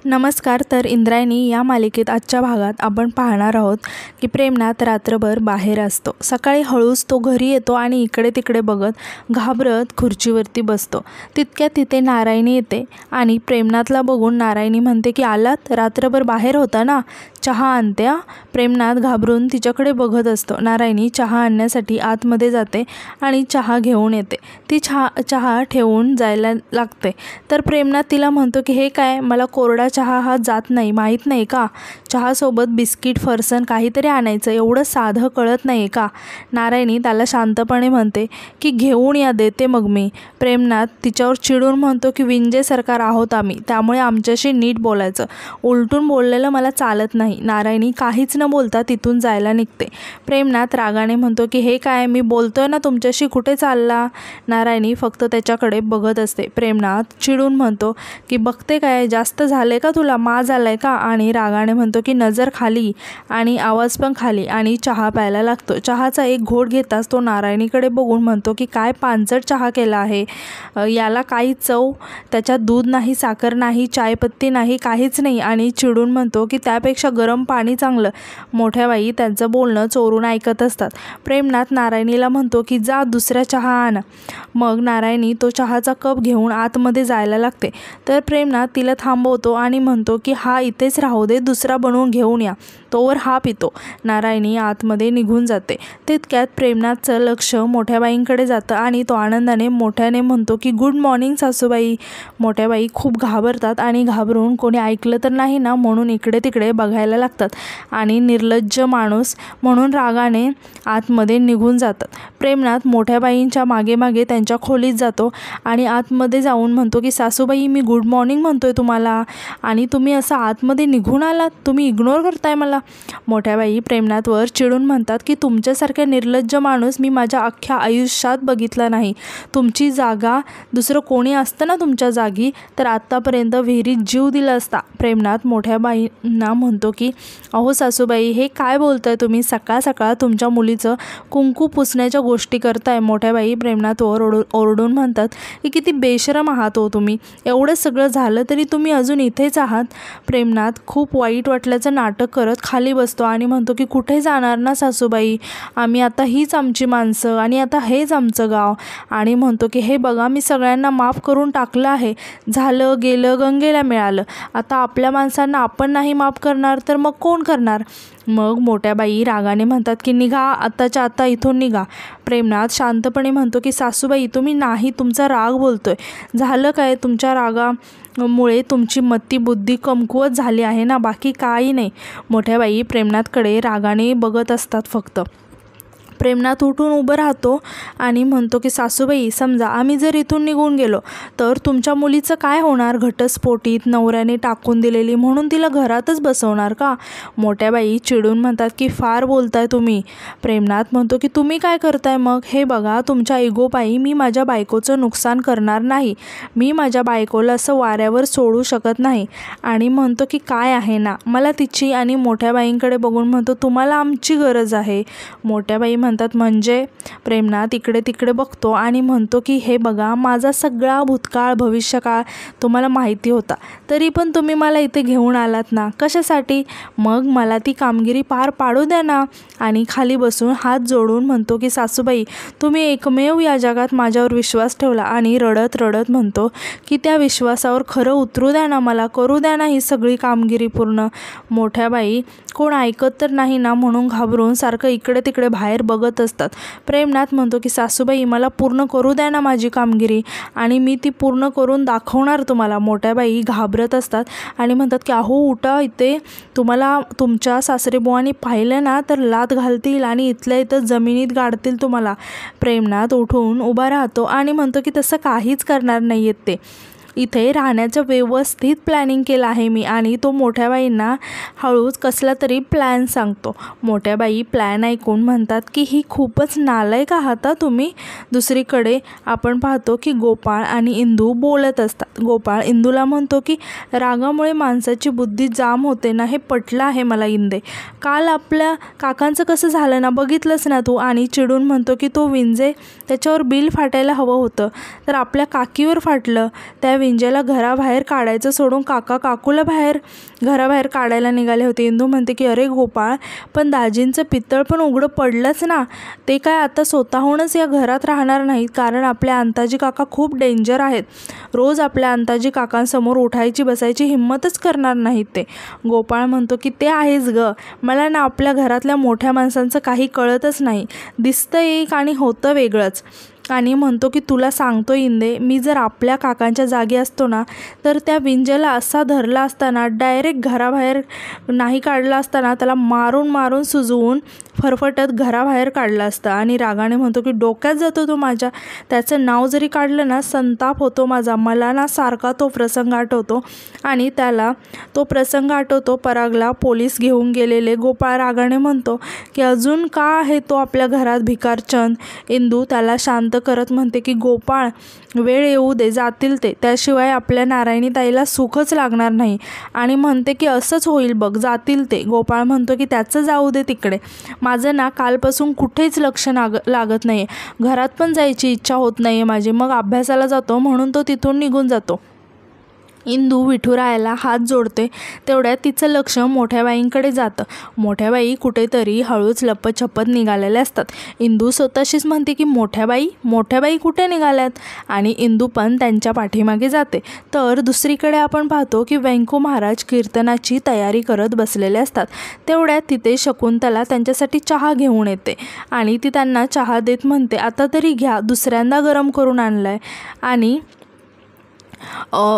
नमस्कार. तर इंद्रायणी या मालिकेत आजच्या भागात आपण पाहणार आहोत की प्रेमनाथ रात्रभर बाहेर असतो. सकाळी हळूच तो घरी येतो आणि इकडे तिकडे बघत घाबरत खुर्चीवरती बसतो. तितक्यात तिथे नारायणी येते आणि प्रेमनाथला बघून नारायणी म्हणते की आलात, रात्रभर बाहेर होता ना, चहा आणते. प्रेमनाथ घाबरून तिच्याकडे बघत असतो. नारायणी चहा आणण्यासाठी आतमध्ये जाते आणि चहा घेऊन येते. ती चहा ठेवून जायला लागते तर प्रेमनाथ तिला म्हणतो की हे काय, मला कोरडा चहा हा जात नाही, माहीत नाही का? चहासोबत बिस्किट, फरसन काहीतरी आणायचं, एवढं साधं कळत नाही का? नारायणी त्याला शांतपणे म्हणते की घेऊन या, देते मग मी. प्रेमनाथ तिच्यावर चिडून म्हणतो की विंजे सरकार आहोत आम्ही, त्यामुळे आमच्याशी नीट बोलायचं, उलटून बोललेलं मला चालत नाही. नारायणी काहीच न बोलता तिथून जायला निघते. प्रेमनाथ रागाने म्हणतो की हे काय, मी बोलतोय ना तुमच्याशी, कुठे चालला? नारायणी फक्त त्याच्याकडे बघत असते. प्रेमनाथ चिडून म्हणतो की बघते काय, जास्त झाले का तुला, माज आलाय का? आणि रागाने म्हणतो की नजर खाली आणि आवाज पण खाली, आणि चहा प्यायला लागतो. चहाचा एक घोट घेताच तो नारायणीकडे बघून म्हणतो की काय पांचट चहा केला आहे, याला काही चव, त्याच्यात दूध नाही, साखर नाही, चायपत्ती नाही, काहीच नाही. आणि चिडून म्हणतो की त्यापेक्षा गरम पाणी चांगलं. मोठ्या बाई त्यांचं बोलणं चोरून ऐकत असतात. प्रेमनाथ नारायणीला म्हणतो की जा दुसरा चहा आण. मग नारायणी तो चहाचा कप घेऊन आतमध्ये जायला लागते तर प्रेमनाथ तिला थांबवतो आणि म्हणतो की हा इथेच राहू दे, दुसरा बनवून घेऊन या, तोवर हा पितो. नारायणी आतमध्ये निघून जाते. तितक्यात प्रेमनाथचं लक्ष मोठ्याबाईंकडे जातं आणि तो आनंदाने मोठ्याने म्हणतो की गुड मॉर्निंग सासूबाई. मोठ्याबाई खूप घाबरतात आणि घाबरून कोणी ऐकलं तर नाही ना म्हणून इकडे तिकडे बघायला लागतात आणि निर्लज्ज माणूस म्हणून रागाने आतमध्ये निघून जातात. प्रेमनाथ मोठ्याबाईंच्या मागे मागे त्यांच्या खोलीत जातो आणि आतमध्ये जाऊन म्हणतो की सासूबाई, मी गुड मॉर्निंग म्हणतोय तुम्हाला आणि तुम्ही असं आतमध्ये निघून आलात, तुम्ही इग्नोर करताय मला. मोठ्याबाई प्रेमनाथवर चिडून म्हणतात की तुमच्यासारख्या निर्लज्ज माणूस मी माझ्या अख्ख्या आयुष्यात बघितला नाही. तुमची जागा दुसरं कोणी असतं ना तुमच्या जागी तर आत्तापर्यंत विहिरीत जीव दिला असता. प्रेमनाथ मोठ्याबाईंना म्हणतो की अहो सासूबाई, हे काय बोलताय तुम्ही, सकाळ सकाळ तुमच्या मुलीचं कुंकू पुसण्याच्या गोष्टी करताय. मोठ्याबाई प्रेमनाथवर ओरडून म्हणतात की किती बेशरम आहात हो तुम्ही, एवढं सगळं झालं तरी तुम्ही अजून इथेच आहात. प्रेमनाथ खूप वाईट वाटल्याचं नाटक करत खाली बसतो आणि म्हणतो की कुठे जाणार ना सासूबाई, आम्ही आता हीच आमची माणसं आणि आता हेच आमचं गाव. आणि म्हणतो की हे बघा, मी सगळ्यांना माफ करून टाकलं आहे, झालं गेलं गंगेला मिळालं, आता आपल्या माणसांना आपण नाही माफ करणार तर मग कोण करणार? मग मोठ्याबाई रागाने म्हणतात की निघा, आत्ताच्या आत्ता इथून निघा. प्रेमनाथ शांतपणे म्हणतो की सासूबाई, तुम्ही नाही, तुमचा राग बोलतोय. झालं काय, तुमच्या रागामुळे तुमची मती बुद्धी कमकुवत झाली आहे ना, बाकी काही नाही. मोठ्याबाई प्रेमनाथकडे रागाने बघत असतात फक्त. प्रेमनाथ उठून उभं राहतो आणि म्हणतो की सासूबाई, समजा आम्ही जर इथून निघून गेलो तर तुमच्या मुलीचं काय होणार? घटस्फोटीत नवऱ्याने टाकून दिलेली म्हणून तिला घरातच बसवणार का? मोठ्याबाई चिडून म्हणतात की फार बोलताय तुम्ही. प्रेमनाथ म्हणतो की तुम्ही काय करताय मग? हे बघा, तुमच्या इगोपायी मी माझ्या बायकोचं नुकसान करणार नाही, मी माझ्या बायकोला असं वाऱ्यावर सोडू शकत नाही. आणि म्हणतो की काय आहे ना, मला तिची, आणि मोठ्याबाईंकडे बघून म्हणतो तुम्हाला आमची गरज आहे. मोठ्याबाई म्हणतात म्हणजे? प्रेमनाथ इकडे तिकडे बघतो आणि म्हणतो की हे बघा, माझा सगळा भूतकाळ भविष्यकाळ तुम्हाला माहिती होता, तरी पण तुम्ही मला इथे घेऊन आलात ना, कशासाठी? मग मला ती कामगिरी पार पाडू द्या ना. आणि खाली बसून हात जोडून म्हणतो की सासूबाई, तुम्ही एकमेव या जगात माझ्यावर विश्वास ठेवला. आणि रडत रडत म्हणतो की त्या विश्वासावर खरं उतरू द्या ना, मला करू द्या ना ही सगळी कामगिरी पूर्ण. मोठ्याबाई कोण ऐकत तर नाही ना म्हणून घाबरून सारखं इकडे तिकडे बाहेर बघत असतात. प्रेमनाथ म्हणतो की सासूबाई, मला पूर्ण करू द्या ना माझी कामगिरी आणि मी ती पूर्ण करून दाखवणार तुम्हाला. मोठ्याबाई घाबरत असतात आणि म्हणतात की अहो उठा, इथे तुम्हाला तुमच्या सासरेबुवांनी पाहिलं ना तर लाथ घालतील आणि इथल्या इथं जमिनीत गाडतील तुम्हाला. प्रेमनाथ उठून उभा राहतो आणि म्हणतो की तसं काहीच करणार नाही आहेत ते, इथे राहण्याचं व्यवस्थित प्लॅनिंग केलं आहे मी. आणि तो मोठ्याबाईंना हळूच कसला तरी प्लॅन सांगतो. मोठ्याबाई प्लॅन ऐकून म्हणतात की ही खूपच नालायक आहात तुम्ही. दुसरीकडे आपण पाहतो की गोपाळ आणि इंदू बोलत असतात. गोपाळ इंदूला म्हणतो की रागामुळे माणसाची बुद्धी जाम होते ना, हे पटलं आहे मला इंदे, काल आपल्या काकांचं कसं झालं ना, बघितलंच ना तू. आणि चिडून म्हणतो की तो विंजे, त्याच्यावर बिल फाटायला हवं होतं तर आपल्या काकीवर फाटलं. त्या विंजेला घराबाहेर काढायचं सोडून काकूला घराबाहेर काढायला निघाले होते. इंदू म्हणते की अरे गोपाळ, पण दाजींचं पित्तळ पण उघडं पडलंच ना. ते काय आता स्वतःहूनच या घरात राहणार नाहीत, कारण आपल्या अंताजी काका खूप डेंजर आहेत. रोज आपल्या अंताजी काकांसमोर उठायची बसायची हिंमतच करणार नाहीत ते. गोपाळ म्हणतो की ते आहेच ग, मला ना आपल्या घरातल्या मोठ्या माणसांचं काही कळतच नाही. दिसतं एक आणि होतं वेगळंच. आणि म्हणतो की तुला सांगतो इंदे, मी जर आपल्या काकांच्या जागी असतो ना, तर त्या विंजेला असा धरला असताना, डायरेक्ट घराबाहेर नाही काढला असताना, त्याला मारून सुजवून फरफटत घराबाहेर काढलं असतं. आणि रागाने म्हणतो की डोक्यात जातो तो माझ्या, त्याचं नाव जरी काढलं ना संताप होतो माझा. मला ना सारखा तो प्रसंग आठवतो. आणि त्याला तो प्रसंग आठवतो परागला पोलीस घेऊन गेलेले. गोपाळ रागाने म्हणतो की अजून का आहे तो आपल्या घरात भिकारचंद. इंदू त्याला शांत करत म्हणते की गोपाळ, वेळ येऊ दे, जातील ते, त्याशिवाय आपल्या नारायणी ताईला सुखच लागणार नाही. आणि म्हणते की असंच होईल बघ, जातील ते. गोपाळ म्हणतो की त्याचं जाऊ दे तिकडे, माझं ना कालपासून कुठेच लक्ष लागत नाही, घरात पण जायची इच्छा होत नाही माझी. मग अभ्यासाला जातो म्हणून तो तिथून निघून जातो. इंदू विठुरायाला हात जोडते. तेवढ्यात तिचं लक्ष मोठ्या बाईंकडे जातं. मोठ्या बाई कुठेतरी हळूच लपत निघालेल्या असतात. इंदू स्वतःशीच म्हणते की मोठ्या बाई कुठे निघाल्यात. आणि इंदू पण त्यांच्या पाठीमागे जाते. तर दुसरीकडे आपण पाहतो की व्यंकू महाराज कीर्तनाची तयारी करत बसलेले असतात. तेवढ्यात तिथे शकुंतला त्यांच्यासाठी चहा घेऊन येते. आणि ती त्यांना चहा देत म्हणते, आता तरी घ्या, दुसऱ्यांदा गरम करून आणलाय. आणि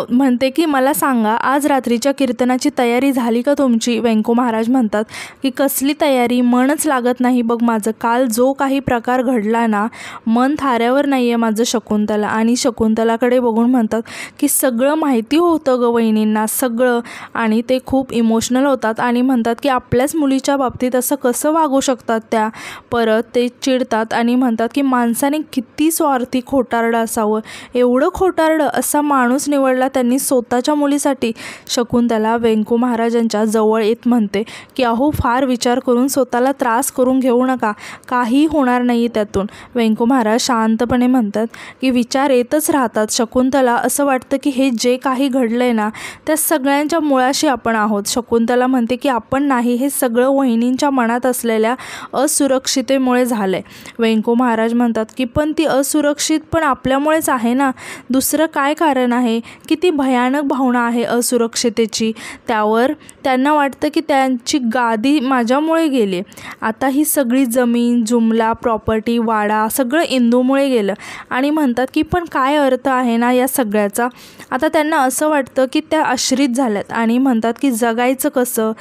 म्हणते की मला सांगा, आज रात्रीच्या कीर्तनाची तयारी झाली का तुमची. व्यंकू महाराज म्हणतात की कसली तयारी, मनच लागत नाही बघ माझं. काल जो काही प्रकार घडला ना, मन थाऱ्यावर नाही आहे माझं शकुंतला. आणि शकुंतलाकडे बघून म्हणतात की सगळं माहिती होतं ग वहिनींना, सगळं. आणि ते खूप इमोशनल होतात आणि म्हणतात की आपल्याच मुलीच्या बाबतीत असं कसं वागू शकतात त्या. परत ते चिडतात आणि म्हणतात की माणसाने किती स्वार्थी खोटारडं असावं, एवढं खोटारडं असा माणूस निवडला त्यांनी स्वतःच्या मुलीसाठी. शकुंतला व्यंकू महाराजांच्या जवळ येत म्हणते की अहो, फार विचार करून स्वतःला त्रास करून घेऊ नका, काही होणार नाही त्यातून. व्यंकू महाराज शांतपणे म्हणतात की विचार येतच राहतात शकुंतला, असं वाटतं की हे जे काही घडलंय ना, त्या सगळ्यांच्या मुळाशी आपण आहोत. शकुंतला म्हणते की आपण नाही, हे सगळं वहिनींच्या मनात असलेल्या असुरक्षितेमुळे झालंय. व्यंकू महाराज म्हणतात की पण ती असुरक्षित पण आपल्यामुळेच आहे ना, दुसरं काय कारण आहे. किती भयानक भावना आहे असुरक्षितेची. त्यावर त्यांना वाटतं की त्यांची गादी माझ्यामुळे गेली. आता ही सगळी जमीन, जुमला, प्रॉपर्टी, वाडा सगळं इंदूमुळे गेलं. आणि म्हणतात की पण काय अर्थ आहे ना या सगळ्याचा. आता त्यांना असं वाटतं की त्या आश्रित झाल्यात. आणि म्हणतात की जगायचं कसं,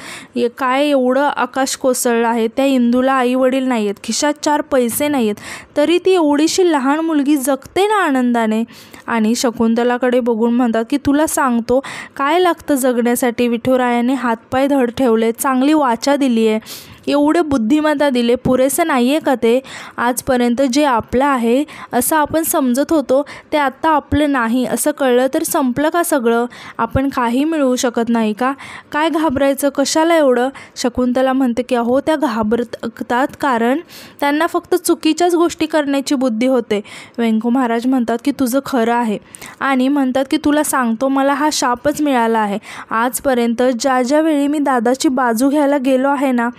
काय एवढं आकाश कोसळलं आहे. त्या इंदूला आई वडील नाही आहेत, खिशात 4 पैसे नाही आहेत, तरी ती एवढीशी लहान मुलगी जगते ना आनंदाने. आणि शकुंतलाकडे बघून म्हणतात की तुला सांगतो काय लागतं जगण्यासाठी. विठुरायाने हातपाय धड ठेवले, चांगली वाचा दिली आहे, एवढे बुद्धिमत्ता दिले, पुरेसं नाही आहे का ते. आजपर्यंत जे आपलं आहे असं आपण समजत होतो, ते आत्ता आपलं नाही असं कळलं तर संपलं का सगळं. आपण काही मिळवू शकत नाही का, काय घाबरायचं, कशाला एवढं. शकुंतला म्हणते की अहो, त्या घाबरतात कारण त्यांना फक्त चुकीच्याच गोष्टी करण्याची बुद्धी होते. व्यंकू महाराज म्हणतात की तुझं खरं आहे. आणि म्हणतात की तुला सांगतो, मला हा शापच मिळाला आहे. आजपर्यंत ज्या वेळी मी दादाची बाजू घ्यायला गेलो आहे ना,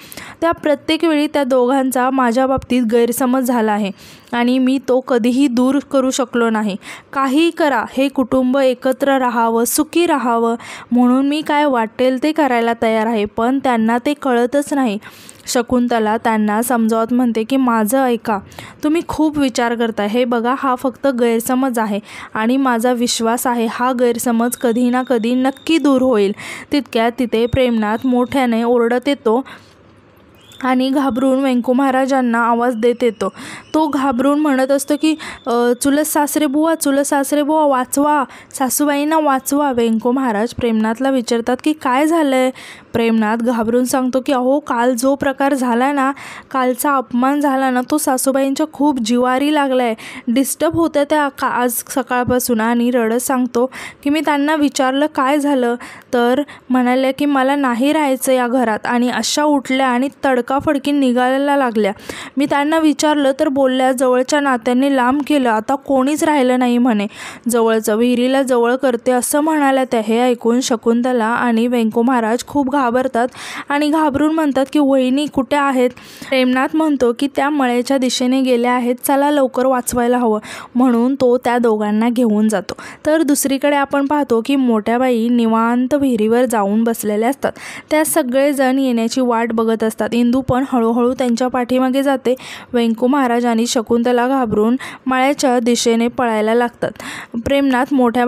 त्या प्रत्येक वेळी त्या दोघांचा माझ्या बाबतीत गैरसमज झाला आहे आणि मी तो कधीही दूर करू शकलो नाही. काहीही करा, हे कुटुंब एकत्र राहावं, सुखी राहावं म्हणून मी काय वाटेल ते करायला तयार आहे. पण त्यांना ते कळतच नाही. शकुंतला त्यांना समजावत म्हणते की माझं ऐका, तुम्ही खूप विचार करताय. हे बघा, हा फक्त गैरसमज आहे आणि माझा विश्वास आहे हा गैरसमज कधी ना कधी नक्की दूर होईल. तितक्यात तिथे प्रेमनाथ मोठ्याने ओरडत येतो आणि घाबरून व्यंकू महाराजांना आवाज देत येतो. तो घाबरून म्हणत असतो की चुलत सासरे बुवा वाचवा, सासूबाईंना वाचवा. व्यंकू महाराज प्रेमनाथला विचारतात की काय झालंय. प्रेमनाथ घाबरून सांगतो की अहो, काल जो प्रकार झाला ना, कालचा अपमान झाला ना, तो सासूबाईंच्या खूप जिवारी लागला आहे, डिस्टर्ब होतं त्या आज सकाळपासून. आणि रडत सांगतो की मी त्यांना विचारलं काय झालं, तर म्हणाले की मला नाही राहायचं या घरात. आणि अशा उठल्या आणि तडका तडकाफडकी निघायला लागल्या. मी त्यांना विचारलं तर बोलल्या, जवळच्या नात्यांनी लांब केलं, आता कोणीच राहिलं नाही म्हणे. जवळचं विहिरीला जवळ करते असं म्हणाल्या त्या. हे ऐकून शकुंतला आणि वेंको महाराज खूप घाबरतात आणि घाबरून म्हणतात की वहिनी कुठे आहेत? प्रेमनाथ म्हणतो की त्या मळ्याच्या दिशेने गेल्या आहेत, चला लवकर वाचवायला हवं. म्हणून तो त्या दोघांना घेऊन जातो. तर दुसरीकडे आपण पाहतो की मोठ्या बाई निवांत विहिरीवर जाऊन बसलेल्या असतात. त्या सगळेजण येण्याची वाट बघत असतात. इंदू पण हळूहळू त्यांच्या पाठीमागे जाते. वेंको महाराज आणि शकुंतला घाबरून मळ्याच्या दिशेने पळायला लागतात. प्रेमनाथ मोठ्या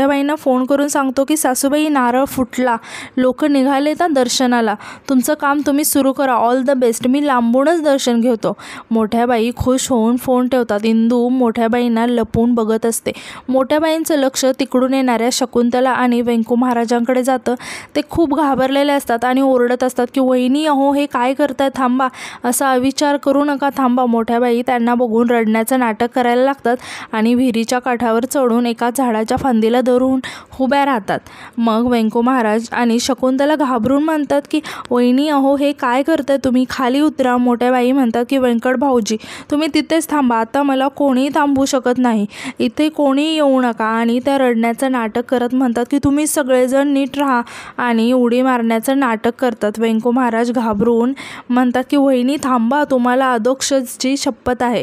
बाईंना फोन करून सांगतो की सासूबाई, नारळ फुटला, लोक निघाले तर दर्शनाला, तुमचं काम तुम्ही सुरू करा, ऑल द बेस्ट, मी लांबूनच दर्शन घेतो. मोठ्या बाई खुश होऊन फोन ठेवतात. इंदू मोठ्या बाईंना लपून बघत असते. मोठ्या बाईंचं लक्ष तिकडून येणाऱ्या शकुंतला आणि वेंको महाराजांकडे जातं. ते खूप घाबरलेले असतात आणि ओरडत असतात की वहिनी अहो हे काय करताय, थांबा, असा अविचार करू नका, थांबा. मोठ्या बाई त्यांना बघून रडण्याचं नाटक करायला लागतात आणि विहिरीच्या काठावर चढून एका झाडाच्या फांदीला धरून उभ्या राहतात. मग वेंको महाराज आणि शकुंतला घाबरून म्हणतात की वहिनी अहो हे काय करताय तुम्ही, खाली उतरा. मोठ्या बाई म्हणतात की व्यंकट भाऊजी तुम्ही तिथेच थांबा, आता मला कोणीही थांबवू शकत नाही, इथे कोणीही येऊ नका. आणि त्या रडण्याचं नाटक करत म्हणतात की तुम्ही सगळेजण नीट राहा आणि उडी मारण्याचं नाटक करतात. वेंको महाराज घाबरून म्हणतात की वहिनी थांबा, तुम्हाला अधोक्षची शपथ आहे.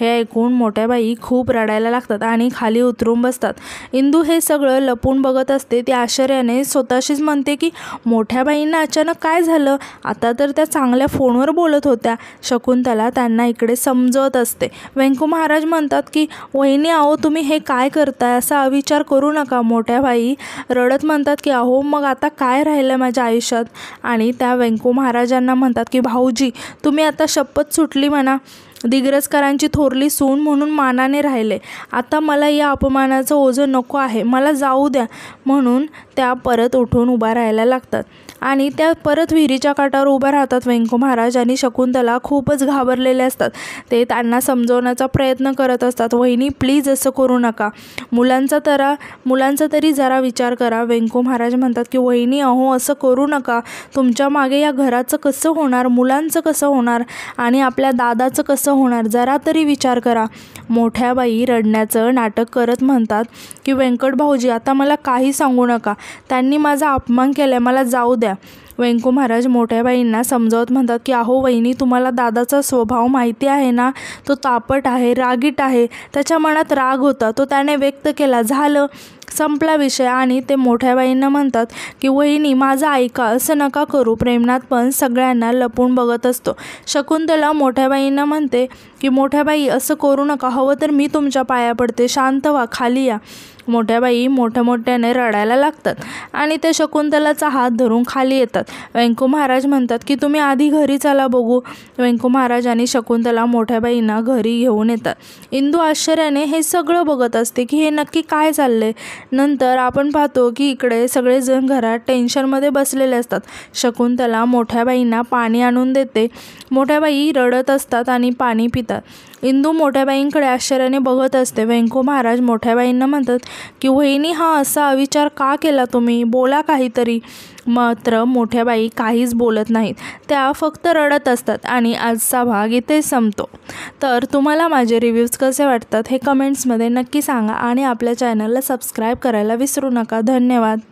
हे ऐकून मोठ्या बाई खूप रडायला लागतात आणि खाली उतरून बसतात. इंदू हे सगळं लपून बघत असते. ती आश्चर्याने स्वतःशीच म्हणते की मोठ्या बाईंना अचानक काय झालं, आता तर त्या चांगल्या फोनवर बोलत होत्या. शकुंतला त्यांना इकडे समजवत असते. वेंको महाराज म्हणतात की वहिनी अहो तुम्ही हे काय करताय, असा अविचार करू नका. मोठ्या बाई रडत म्हणतात की अहो मग आता काय राहिलं माझ्या आयुष्यात. आणि त्या वेंको महाराजांना म्हणतात की भाऊजी तुम्ही आता शपथ सुटली म्हणा, दिग्रजकरांची थोरली सून म्हणून मानाने राहिले, आता मला या अपमानाचं ओझं नको आहे, मला जाऊ द्या. म्हणून त्या परत उठून उभा राहायला लागतात आणि त्या परत विहिरीच्या काठावर उभ्या राहतात. वेंको महाराज आणि शकुंतला खूपच घाबरलेले असतात. ते त्यांना समजवण्याचा प्रयत्न करत असतात. वहिनी प्लीज असं करू नका, मुलांचा तरी जरा विचार करा. वेंको महाराज म्हणतात की वहिनी अहो असं करू नका, तुमच्या मागे या घराचं कसं होणार, मुलांचं कसं होणार आणि आपल्या दादाचं कसं होणार, जरा तरी विचार करा. मोठ्या बाई रडण्याचं नाटक करत म्हणतात की व्यंकट भाऊजी आता मला काही सांगू नका, त्यांनी माझा अपमान केलाय, मला जाऊ द्या. वेंको महाराज मोठ्या बाईंना समजावत म्हणतात की अहो वहिनी तुम्हाला दादाचा स्वभाव माहिती आहे ना, तो तापट आहे, रागीट आहे, त्याच्या मनात राग होता, तो त्याने व्यक्त केला, झालं, संपला विषय. आणि ते मोठ्या बाईंना म्हणतात की वहिनी माझं ऐका, असं नका करू. प्रेमनाथ पण सगळ्यांना लपून बघत असतो. शकुंतला मोठ्या बाईंना म्हणते की मोठ्या बाई असं करू नका, हवं तर मी तुमच्या पाया पडते, शांत व्हा, खाली या. मोठ्या बाई मोठ्याने रडायला लागतात आणि ते शकुंतलाचा हात धरून खाली येतात. वेंको महाराज म्हणतात की तुम्ही आधी घरी चला बघू. वेंको महाराज आणि शकुंतला मोठ्या बाईंना घरी घेऊन येतात. इंदू आश्चर्याने हे सगळं बघत असते की हे नक्की काय चाललंय. नंतर आपण पाहतो की इकडे सगळेजण घरात टेन्शनमध्ये बसलेले असतात. शकुंतला मोठ्या बाईंना पाणी आणून देते. मोठ्या बाई रडत असतात आणि पाणी पितात. इंदू मोठ्या बाईंकडे आश्चर्याने बघत असते. वेंको महाराज मोठ्या बाईंना म्हणतात की वहिनी हा असा अविचार का केला तुम्ही, बोला काहीतरी. मात्र मोठ्या बाई काहीच बोलत नाहीत, त्या फक्त रडत असतात. आणि आजचा भाग इथे संपतो. तर तुम्हाला माझे रिव्ह्यूज कसे वाटतात हे कमेंट्समध्ये नक्की सांगा आणि आपल्या चॅनलला सबस्क्राईब करायला विसरू नका. धन्यवाद.